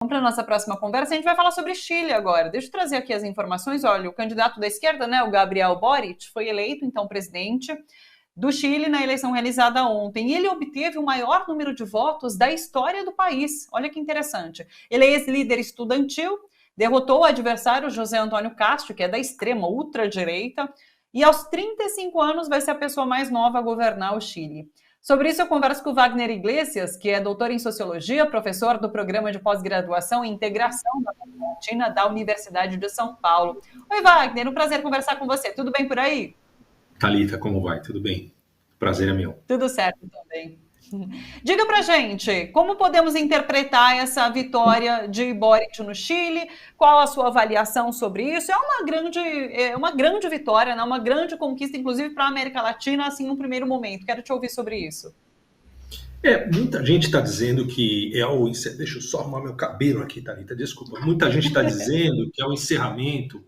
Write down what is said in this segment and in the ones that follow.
Vamos para a nossa próxima conversa, a gente vai falar sobre Chile agora. Deixa eu trazer aqui as informações. Olha, o candidato da esquerda, né, o Gabriel Boric, foi eleito, então, presidente do Chile na eleição realizada ontem. E ele obteve o maior número de votos da história do país. Olha que interessante. Ele é ex-líder estudantil, derrotou o adversário José Antônio Castro, que é da extrema ultradireita, e aos 35 anos vai ser a pessoa mais nova a governar o Chile. Sobre isso eu converso com o Wagner Iglesias, que é doutor em Sociologia, professor do Programa de Pós-Graduação e Integração da América Latina da Universidade de São Paulo. Oi, Wagner, um prazer conversar com você. Tudo bem por aí? Thalita, como vai? Tudo bem? Prazer é meu. Tudo certo também. Diga pra gente, como podemos interpretar essa vitória de Boric no Chile? Qual a sua avaliação sobre isso? É uma grande vitória, né? Uma grande conquista, inclusive para a América Latina, assim, no primeiro momento. Quero te ouvir sobre isso. Muita gente está dizendo que é o... Deixa eu só arrumar meu cabelo aqui, Thalita, desculpa. Muita gente está dizendo que é o encerramento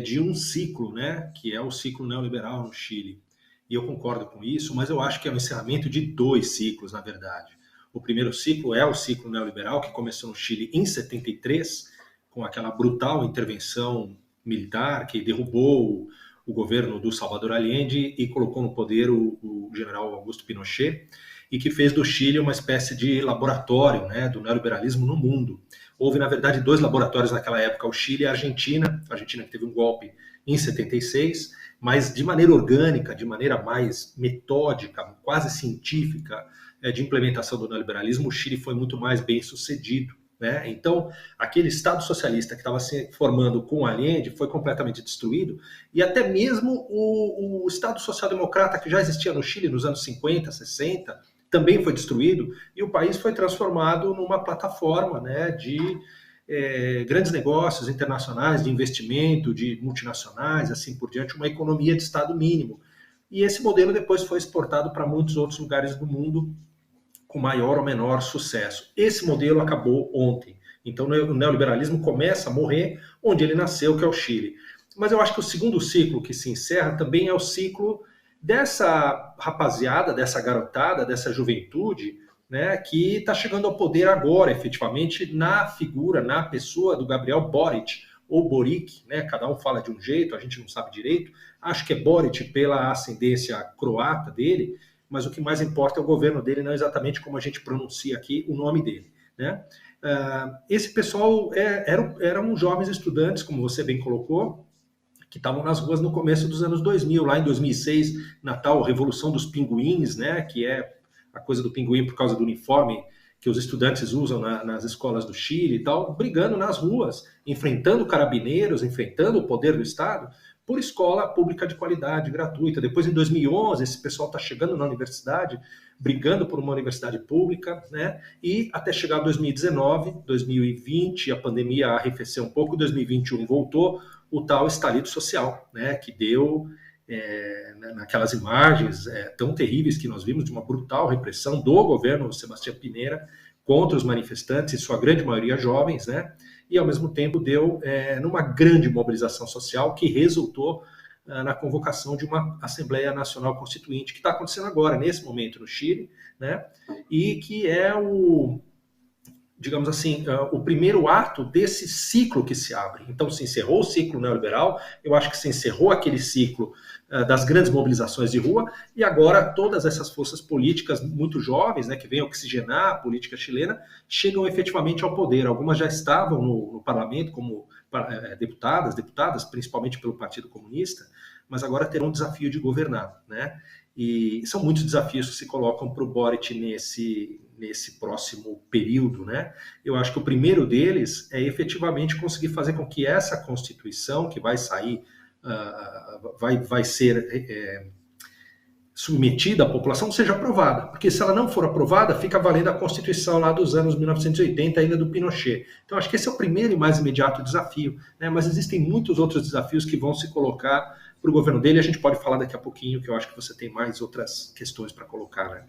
de um ciclo, né? Que é o ciclo neoliberal no Chile. E eu concordo com isso, mas eu acho que é o encerramento de 2 ciclos, na verdade. O primeiro ciclo é o ciclo neoliberal, que começou no Chile em 73, com aquela brutal intervenção militar que derrubou o governo do Salvador Allende e colocou no poder o general Augusto Pinochet, e que fez do Chile uma espécie de laboratório, né, do neoliberalismo no mundo. Houve, na verdade, 2 laboratórios naquela época, o Chile e a Argentina que teve um golpe em 76, mas de maneira orgânica, de maneira mais metódica, quase científica, de implementação do neoliberalismo, o Chile foi muito mais bem sucedido, né? Então, aquele Estado socialista que estava se formando com Allende foi completamente destruído, e até mesmo o Estado social-democrata que já existia no Chile nos anos 50, 60, também foi destruído, e o país foi transformado numa plataforma, né, de grandes negócios internacionais, de investimento, de multinacionais, assim por diante, uma economia de Estado mínimo. E esse modelo depois foi exportado para muitos outros lugares do mundo com maior ou menor sucesso. Esse modelo acabou ontem. Então o neoliberalismo começa a morrer onde ele nasceu, que é o Chile. Mas eu acho que o segundo ciclo que se encerra também é o ciclo dessa rapaziada, dessa garotada, dessa juventude, né, que está chegando ao poder agora, efetivamente, na figura, na pessoa do Gabriel Boric, ou Boric, né, cada um fala de um jeito, a gente não sabe direito, acho que é Boric pela ascendência croata dele, mas o que mais importa é o governo dele, não exatamente como a gente pronuncia aqui o nome dele, né? Esse pessoal eram jovens estudantes, como você bem colocou, que estavam nas ruas no começo dos anos 2000, lá em 2006, na tal Revolução dos Pinguins, né, que é a coisa do pinguim por causa do uniforme que os estudantes usam nas escolas do Chile e tal, brigando nas ruas, enfrentando carabineiros, enfrentando o poder do Estado, por escola pública de qualidade, gratuita. Depois, em 2011, esse pessoal está chegando na universidade, brigando por uma universidade pública, né? E até chegar 2019, 2020, a pandemia arrefeceu um pouco, 2021 voltou o tal estalido social, né? Que deu... naquelas imagens tão terríveis que nós vimos de uma brutal repressão do governo Sebastião Pinera contra os manifestantes, em sua grande maioria jovens, né? E ao mesmo tempo deu numa grande mobilização social que resultou na convocação de uma Assembleia Nacional Constituinte, que está acontecendo agora, nesse momento, no Chile, né? E que é digamos assim, o primeiro ato desse ciclo que se abre. Então, se encerrou o ciclo neoliberal, eu acho que se encerrou aquele ciclo das grandes mobilizações de rua, e agora todas essas forças políticas muito jovens, né, que vêm oxigenar a política chilena, chegam efetivamente ao poder. Algumas já estavam no parlamento como deputadas, principalmente pelo Partido Comunista, mas agora terão o desafio de governar, né? E são muitos desafios que se colocam para o Boric nesse próximo período, né? Eu acho que o primeiro deles é efetivamente conseguir fazer com que essa Constituição, que vai sair, vai ser submetida à população, seja aprovada. Porque se ela não for aprovada, fica valendo a Constituição lá dos anos 1980, ainda do Pinochet. Então, acho que esse é o primeiro e mais imediato desafio, né? Mas existem muitos outros desafios que vão se colocar para o governo dele. A gente pode falar daqui a pouquinho, que eu acho que você tem mais outras questões para colocar, né?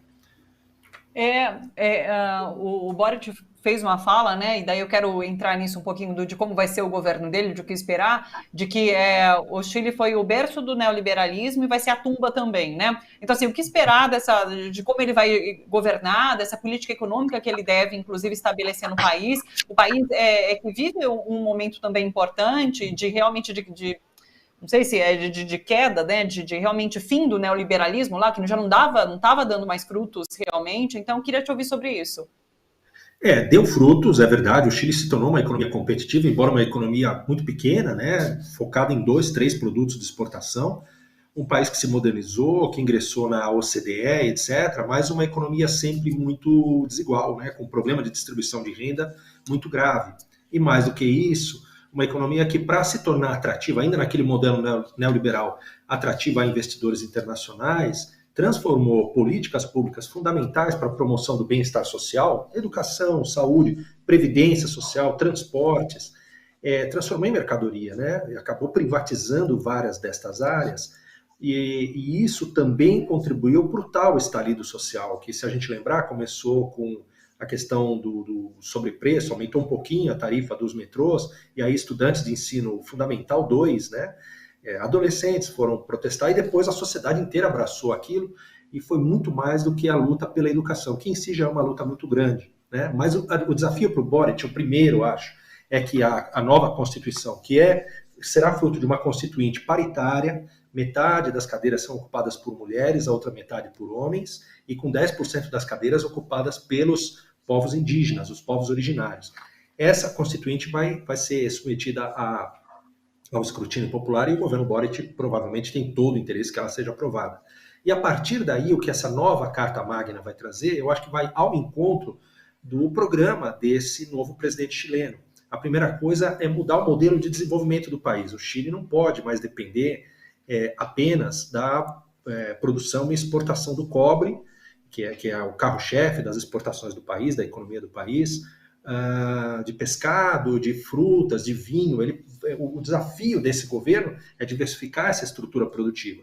O Boric fez uma fala, né? E daí eu quero entrar nisso um pouquinho de como vai ser o governo dele, de o que esperar, de que o Chile foi o berço do neoliberalismo e vai ser a tumba também, né? Então, assim, o que esperar de como ele vai governar, dessa política econômica que ele deve, inclusive, estabelecer no país. O país que vive um momento também importante de realmente não sei se é de queda, né, de realmente fim do neoliberalismo lá, que já não estava dando mais frutos realmente. Então, eu queria te ouvir sobre isso. Deu frutos, é verdade. O Chile se tornou uma economia competitiva, embora uma economia muito pequena, né, focada em 2, 3 produtos de exportação. Um país que se modernizou, que ingressou na OCDE, etc., mas uma economia sempre muito desigual, né, com um problema de distribuição de renda muito grave. E mais do que isso, uma economia que, para se tornar atrativa, ainda naquele modelo neoliberal, atrativa a investidores internacionais, transformou políticas públicas fundamentais para a promoção do bem-estar social, educação, saúde, previdência social, transportes, transformou em mercadoria, né? E acabou privatizando várias destas áreas, e isso também contribuiu para o tal estalido social, que, se a gente lembrar, começou com a questão do sobrepreço, aumentou um pouquinho a tarifa dos metrôs, e aí estudantes de ensino fundamental 2, né, adolescentes foram protestar, e depois a sociedade inteira abraçou aquilo, e foi muito mais do que a luta pela educação, que em si já é uma luta muito grande, né? Mas o desafio para o Boric, o primeiro, acho, é que a nova Constituição, será fruto de uma constituinte paritária, metade das cadeiras são ocupadas por mulheres, a outra metade por homens, e com 10% das cadeiras ocupadas pelos povos indígenas, os povos originários. Essa constituinte vai ser submetida ao escrutínio popular, e o governo Boric provavelmente tem todo o interesse que ela seja aprovada. E a partir daí, o que essa nova Carta Magna vai trazer, eu acho que vai ao encontro do programa desse novo presidente chileno. A primeira coisa é mudar o modelo de desenvolvimento do país. O Chile não pode mais depender apenas da produção e exportação do cobre, que é o carro-chefe das exportações do país, da economia do país, de pescado, de frutas, de vinho. O desafio desse governo é diversificar essa estrutura produtiva.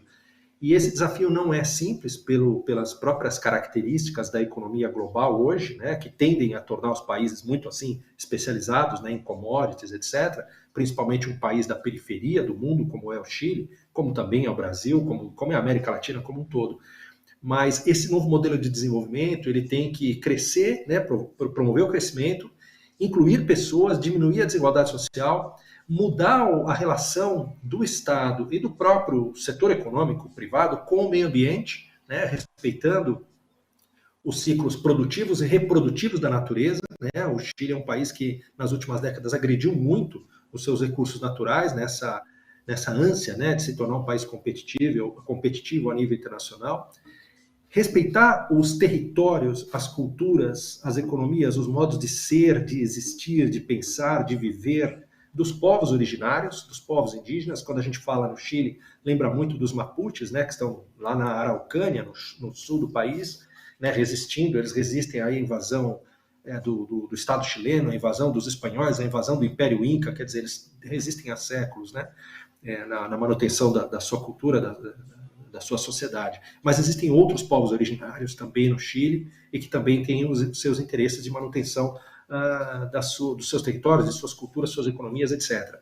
E esse desafio não é simples pelas próprias características da economia global hoje, né, que tendem a tornar os países muito assim especializados, né, em commodities, etc., principalmente um país da periferia do mundo, como é o Chile, como também é o Brasil, como é a América Latina como um todo. Mas esse novo modelo de desenvolvimento, ele tem que crescer, né, promover o crescimento, incluir pessoas, diminuir a desigualdade social, mudar a relação do Estado e do próprio setor econômico privado com o meio ambiente, né, respeitando os ciclos produtivos e reprodutivos da natureza, né? O Chile é um país que, nas últimas décadas, agrediu muito os seus recursos naturais nessa ânsia, né, de se tornar um país competitivo a nível internacional. Respeitar os territórios, as culturas, as economias, os modos de ser, de existir, de pensar, de viver dos povos originários, dos povos indígenas. Quando a gente fala no Chile, lembra muito dos Mapuches, né, que estão lá na Araucânia, no sul do país, né, resistindo. Eles resistem à invasão do Estado chileno, à invasão dos espanhóis, à invasão do Império Inca. Quer dizer, eles resistem há séculos, né, na manutenção da sua cultura, da sua sociedade. Mas existem outros povos originários também no Chile e que também têm os seus interesses de manutenção dos seus territórios, de suas culturas, suas economias, etc.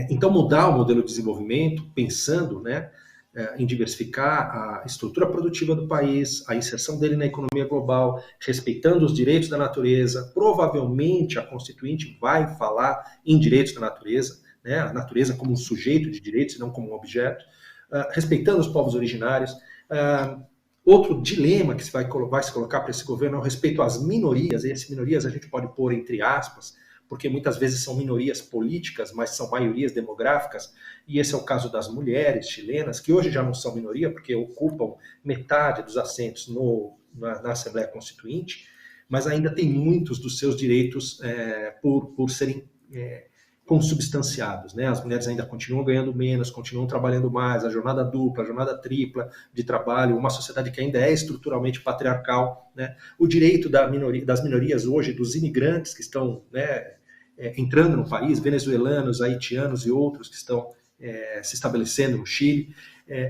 Então, mudar o modelo de desenvolvimento, pensando, né, em diversificar a estrutura produtiva do país, a inserção dele na economia global, respeitando os direitos da natureza. Provavelmente a Constituinte vai falar em direitos da natureza, né, a natureza como um sujeito de direitos e não como um objeto, respeitando os povos originários. Outro dilema que vai se colocar para esse governo é o respeito às minorias, e essas minorias a gente pode pôr entre aspas, porque muitas vezes são minorias políticas, mas são maiorias demográficas, e esse é o caso das mulheres chilenas, que hoje já não são minoria, porque ocupam metade dos assentos na Assembleia Constituinte, mas ainda tem muitos dos seus direitos por serem consubstanciados, né? As mulheres ainda continuam ganhando menos, continuam trabalhando mais, a jornada dupla, a jornada tripla de trabalho, uma sociedade que ainda é estruturalmente patriarcal, né? O direito das minorias hoje, dos imigrantes que estão, né, entrando no país, venezuelanos, haitianos e outros que estão se estabelecendo no Chile.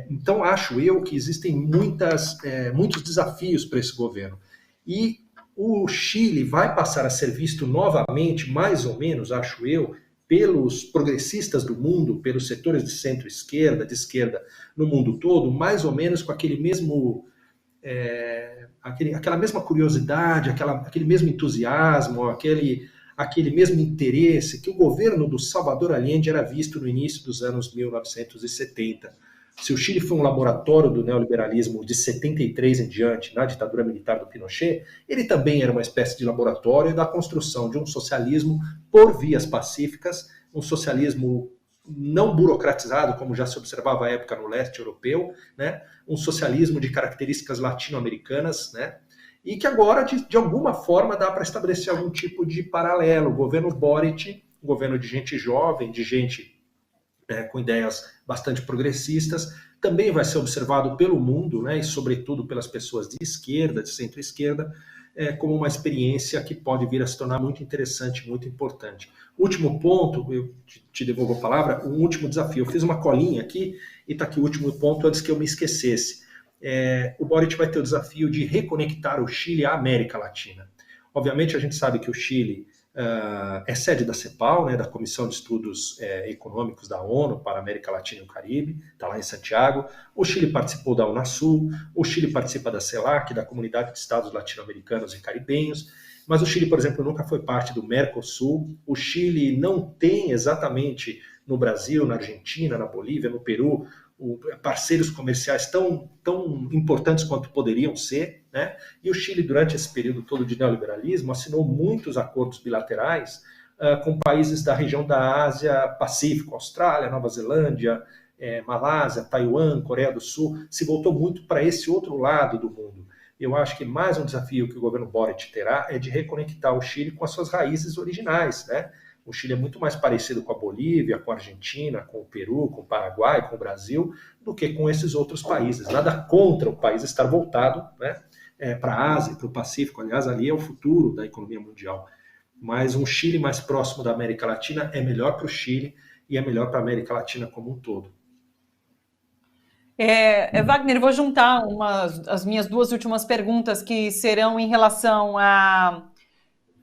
Então, acho eu que existem muitos desafios para esse governo. E o Chile vai passar a ser visto novamente, mais ou menos, acho eu, pelos progressistas do mundo, pelos setores de centro-esquerda, de esquerda no mundo todo, mais ou menos com aquele mesmo, aquela mesma curiosidade, aquele mesmo entusiasmo, aquele mesmo interesse que o governo do Salvador Allende era visto no início dos anos 1970. Se o Chile foi um laboratório do neoliberalismo de 73 em diante, na ditadura militar do Pinochet, ele também era uma espécie de laboratório da construção de um socialismo por vias pacíficas, um socialismo não burocratizado, como já se observava à época no leste europeu, né? Um socialismo de características latino-americanas, né? E que agora, de alguma forma, dá para estabelecer algum tipo de paralelo. O governo Boric, um governo de gente jovem, de gente com ideias bastante progressistas, também vai ser observado pelo mundo, né, e sobretudo pelas pessoas de esquerda, de centro-esquerda, como uma experiência que pode vir a se tornar muito interessante, muito importante. Último ponto, eu te devolvo a palavra, um último desafio. Eu fiz uma colinha aqui, e está aqui o último ponto antes que eu me esquecesse. O Boric vai ter o desafio de reconectar o Chile à América Latina. Obviamente, a gente sabe que o Chile é sede da CEPAL, né, da Comissão de Estudos Econômicos da ONU para a América Latina e o Caribe, está lá em Santiago. O Chile participou da Unasul, o Chile participa da CELAC, da Comunidade de Estados Latino-Americanos e Caribenhos, mas o Chile, por exemplo, nunca foi parte do Mercosul. O Chile não tem exatamente no Brasil, na Argentina, na Bolívia, no Peru, parceiros comerciais tão importantes quanto poderiam ser, né? E o Chile, durante esse período todo de neoliberalismo, assinou muitos acordos bilaterais com países da região da Ásia Pacífico, Austrália, Nova Zelândia, Malásia, Taiwan, Coreia do Sul, se voltou muito para esse outro lado do mundo. Eu acho que mais um desafio que o governo Boric terá é de reconectar o Chile com as suas raízes originais, né? O Chile é muito mais parecido com a Bolívia, com a Argentina, com o Peru, com o Paraguai, com o Brasil, do que com esses outros países. Nada contra o país estar voltado, né, para a Ásia, para o Pacífico. Aliás, ali é o futuro da economia mundial. Mas um Chile mais próximo da América Latina é melhor para o Chile e é melhor para a América Latina como um todo. Wagner, vou juntar as minhas duas últimas perguntas, que serão em relação a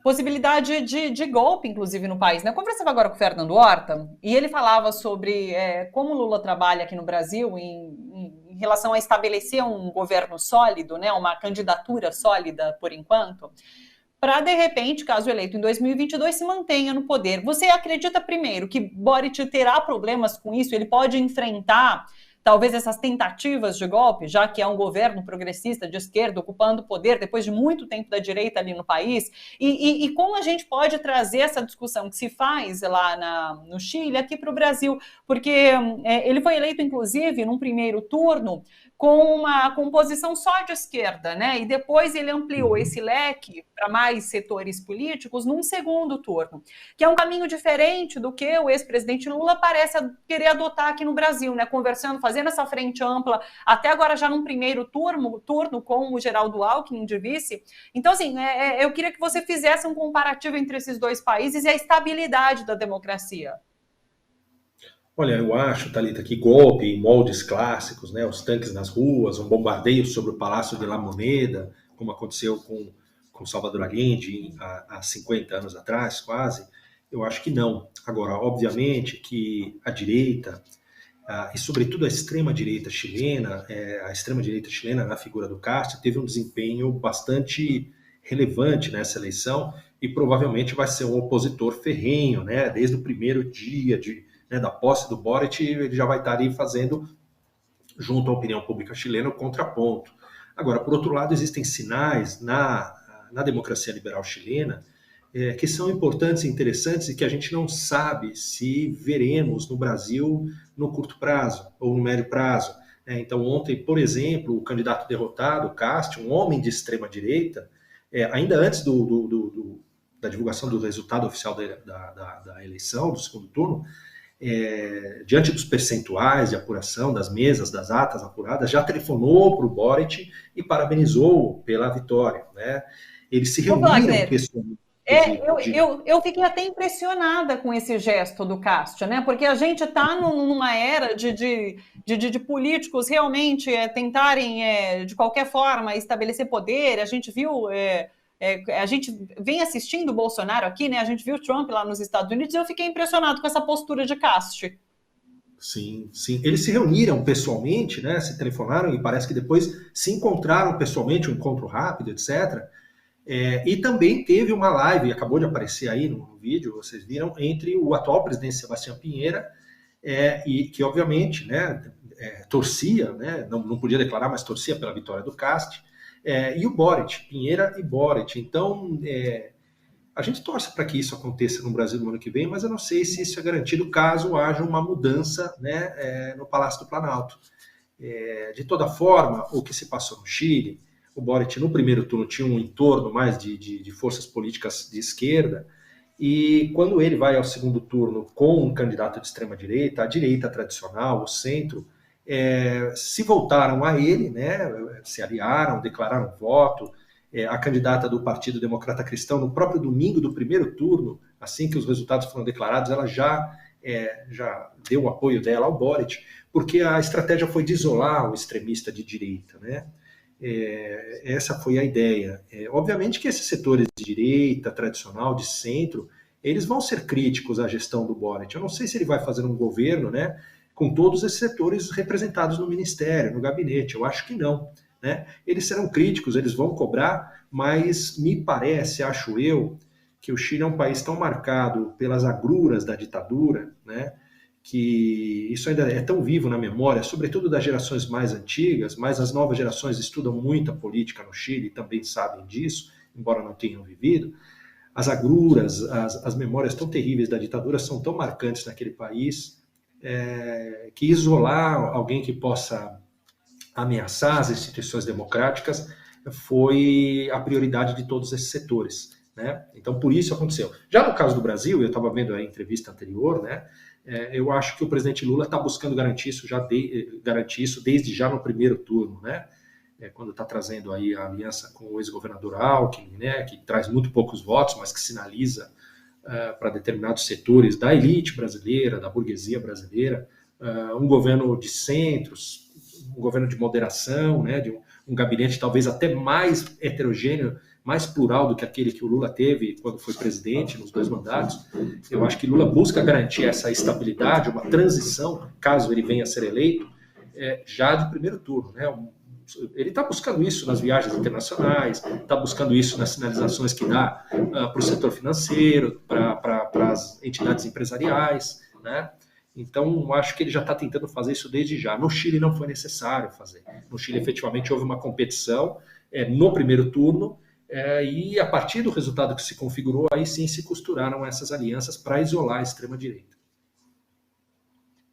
possibilidade de golpe, inclusive, no país, né? Eu conversava agora com o Fernando Horta e ele falava sobre como o Lula trabalha aqui no Brasil em relação a estabelecer um governo sólido, né? Uma candidatura sólida, por enquanto, para, de repente, caso eleito em 2022, se mantenha no poder. Você acredita, primeiro, que Boric terá problemas com isso? Ele pode enfrentar talvez essas tentativas de golpe, já que é um governo progressista de esquerda ocupando o poder depois de muito tempo da direita ali no país, e como a gente pode trazer essa discussão que se faz lá no Chile aqui para o Brasil, porque ele foi eleito, inclusive, num primeiro turno com uma composição só de esquerda, né? E depois ele ampliou esse leque para mais setores políticos num segundo turno, que é um caminho diferente do que o ex-presidente Lula parece querer adotar aqui no Brasil, né? Conversando, fazendo essa frente ampla, até agora já num primeiro turno com o Geraldo Alckmin de vice. Então, assim, eu queria que você fizesse um comparativo entre esses dois países e a estabilidade da democracia. Olha, eu acho, Thalita, que golpe em moldes clássicos, né, os tanques nas ruas, um bombardeio sobre o Palácio de La Moneda, como aconteceu com Salvador Allende há 50 anos atrás, quase, eu acho que não. Agora, obviamente que a direita, e sobretudo a extrema-direita chilena, na figura do Castro, teve um desempenho bastante relevante nessa eleição e provavelmente vai ser um opositor ferrenho, né, desde o primeiro dia da posse do Boric, ele já vai estar ali fazendo, junto à opinião pública chilena, o contraponto. Agora, por outro lado, existem sinais na democracia liberal chilena que são importantes e interessantes e que a gente não sabe se veremos no Brasil no curto prazo ou no médio prazo. Então, ontem, por exemplo, o candidato derrotado, Castro, um homem de extrema-direita, ainda antes da divulgação do resultado oficial da eleição, do segundo turno, diante dos percentuais de apuração, das mesas, das atas apuradas, já telefonou para o Boric e parabenizou pela vitória, né? Eles se reuniram pessoalmente. Eu fiquei até impressionada com esse gesto do Cast, né? Porque a gente está numa era de políticos realmente tentarem, de qualquer forma, estabelecer poder. A gente viu, a gente vem assistindo o Bolsonaro aqui, né? A gente viu o Trump lá nos Estados Unidos e eu fiquei impressionado com essa postura de Cast. Sim, sim. Eles se reuniram pessoalmente, né? Se telefonaram e parece que depois se encontraram pessoalmente, um encontro rápido, etc. E também teve uma live, acabou de aparecer aí no vídeo, vocês viram, entre o atual presidente Sebastião Pinheira, e que obviamente, né, torcia, né, não podia declarar, mas torcia pela vitória do Cast, e o Boric, Pinheira e Boric. Então, a gente torce para que isso aconteça no Brasil no ano que vem, mas eu não sei se isso é garantido caso haja uma mudança, né, no Palácio do Planalto. De toda forma, o que se passou no Chile, o Boric no primeiro turno tinha um entorno mais de forças políticas de esquerda, e quando ele vai ao segundo turno com um candidato de extrema-direita, a direita tradicional, o centro, se voltaram a ele, né, se aliaram, declararam voto. A candidata do Partido Democrata Cristão, no próprio domingo do primeiro turno, assim que os resultados foram declarados, ela já deu o apoio dela ao Boric, porque a estratégia foi de isolar o extremista de direita, né? Essa foi a ideia. Obviamente que esses setores de direita, tradicional, de centro, eles vão ser críticos à gestão do Boric. Eu não sei se ele vai fazer um governo, né, com todos esses setores representados no ministério, no gabinete. Eu acho que não, né? Eles serão críticos, eles vão cobrar, mas me parece, acho eu, que o Chile é um país tão marcado pelas agruras da ditadura, né, que isso ainda é tão vivo na memória, sobretudo das gerações mais antigas, mas as novas gerações estudam muito a política no Chile e também sabem disso, embora não tenham vivido. As agruras, as memórias tão terríveis da ditadura são tão marcantes naquele país, que isolar alguém que possa ameaçar as instituições democráticas foi a prioridade de todos esses setores, né? Então, por isso aconteceu. Já no caso do Brasil, eu estava vendo a entrevista anterior, né? Eu acho que o presidente Lula está buscando garantir isso desde já no primeiro turno, né? Quando está trazendo aí a aliança com o ex-governador Alckmin, né? Que traz muito poucos votos, mas que sinaliza para determinados setores da elite brasileira, da burguesia brasileira, um governo de centros, um governo de moderação, né? De um gabinete talvez até mais heterogêneo, mais plural do que aquele que o Lula teve quando foi presidente, nos 2 mandatos. Eu acho que Lula busca garantir essa estabilidade, uma transição, caso ele venha a ser eleito, já de primeiro turno, né? Ele está buscando isso nas viagens internacionais, está buscando isso nas sinalizações que dá para o setor financeiro, para as entidades empresariais, né? Então, acho que ele já está tentando fazer isso desde já. No Chile não foi necessário fazer. No Chile, efetivamente, houve uma competição no primeiro turno, e a partir do resultado que se configurou, aí sim se costuraram essas alianças para isolar a extrema-direita.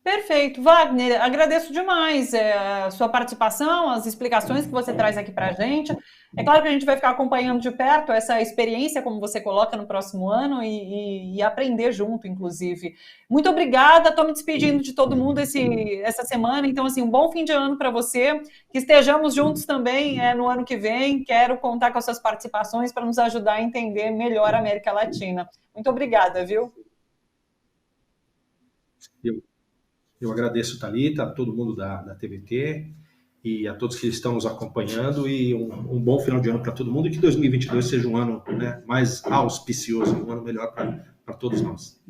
Perfeito. Wagner, agradeço demais a sua participação, as explicações que você traz aqui para a gente. É claro que a gente vai ficar acompanhando de perto essa experiência, como você coloca, no próximo ano e aprender junto, inclusive. Muito obrigada, estou me despedindo de todo mundo essa semana, então, assim, um bom fim de ano para você, que estejamos juntos também no ano que vem. Quero contar com as suas participações para nos ajudar a entender melhor a América Latina. Muito obrigada, viu? Eu agradeço, Thalita, a todo mundo da TVT e a todos que estão nos acompanhando, e um bom final de ano para todo mundo, e que 2022 seja um ano, né, mais auspicioso, um ano melhor para todos nós.